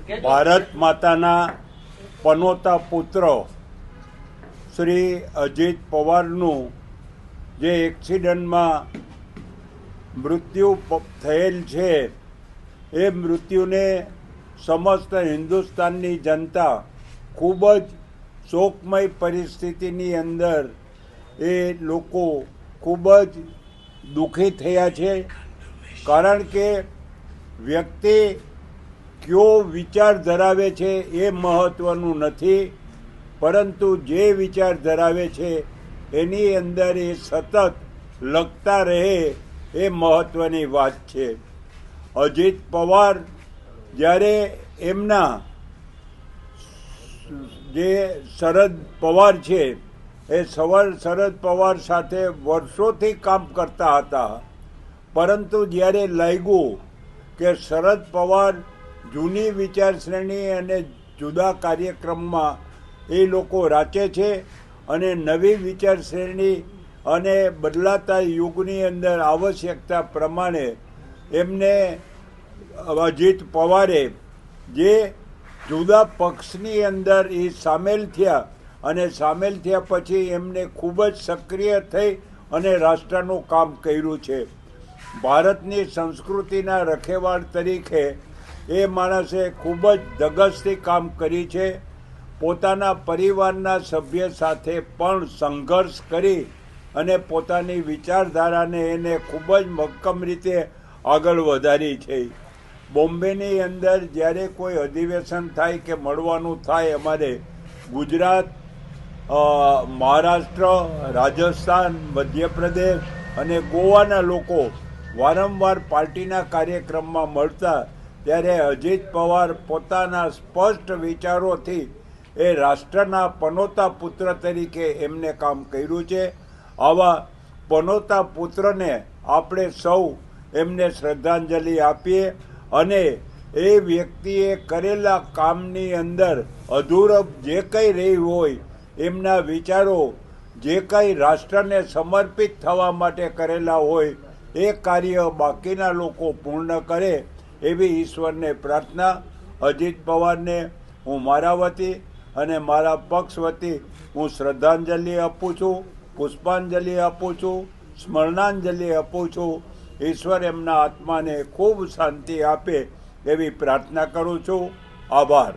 ભારત માતાના પનોતા પુત્ર શ્રી અજીત પવારનું જે એક્સિડન્ટમાં મૃત્યુ થયેલ છે એ મૃત્યુને સમસ્ત હિન્દુસ્તાનની જનતા ખૂબ જ શોકમય પરિસ્થિતિની અંદર એ લોકો ખૂબ જ દુઃખી થયા છે. કારણ કે વ્યક્તિ કયો વિચાર ધરાવે છે એ મહત્ત્વનું નથી, પરંતુ જે વિચાર ધરાવે છે એની અંદર એ સતત લખતા રહે એ મહત્ત્વની વાત છે. અજીત પવાર જ્યારે એમના જે શરદ પવાર છે એ શરદ પવાર સાથે વર્ષોથી કામ કરતા હતા, પરંતુ જ્યારે લાગ્યું કે શરદ પવાર જૂની વિચારશ્રેણી અને જુદા કાર્યક્રમમાં એ લોકો રાચે છે અને નવી વિચારશ્રેણી અને બદલાતા યુગની અંદર આવશ્યકતા પ્રમાણે એમને અજીત પવારે જે જુદા પક્ષની અંદર એ સામેલ થયા અને સામેલ થયા પછી એમને ખૂબ જ સક્રિય થઈ અને રાષ્ટ્રનું કામ કર્યું છે. ભારતની સંસ્કૃતિના રખેવાળ તરીકે એ માણસે ખૂબ જ ધગશથી કામ કરી છે. પોતાના પરિવારના સભ્ય સાથે પણ સંઘર્ષ કરી અને પોતાની વિચારધારાને એને ખૂબ જ મક્કમ રીતે આગળ વધારી છે. બોમ્બેની અંદર જ્યારે કોઈ અધિવેશન થાય કે મળવાનું થાય, અમારે ગુજરાત, મહારાષ્ટ્ર, રાજસ્થાન, મધ્યપ્રદેશ અને ગોવાના લોકો વારંવાર પાર્ટીના કાર્યક્રમમાં મળતા, ત્યારે અજીત પવાર પોતાના સ્પષ્ટ વિચારોથી એ રાષ્ટ્રના પનોતા પુત્ર તરીકે એમને કામ કર્યું છે. આવા પનોતા પુત્રને આપણે સૌ એમને શ્રદ્ધાંજલિ આપીએ અને એ વ્યક્તિએ કરેલા કામની અંદર અધૂરપ જે કંઈ રહ્યું હોય, એમના વિચારો જે કંઈ રાષ્ટ્રને સમર્પિત થવા માટે કરેલા હોય એ કાર્ય બાકીના લોકો પૂર્ણ કરે એવી ઈશ્વરને પ્રાર્થના. અજીત પવારને હું મારા વતી અને મારા પક્ષ વતી હું શ્રદ્ધાંજલિ આપું છું, પુષ્પાંજલિ આપું છું, સ્મરણાંજલિ આપું છું. ઈશ્વર એમના આત્માને ખૂબ શાંતિ આપે એવી પ્રાર્થના કરું છું. આભાર.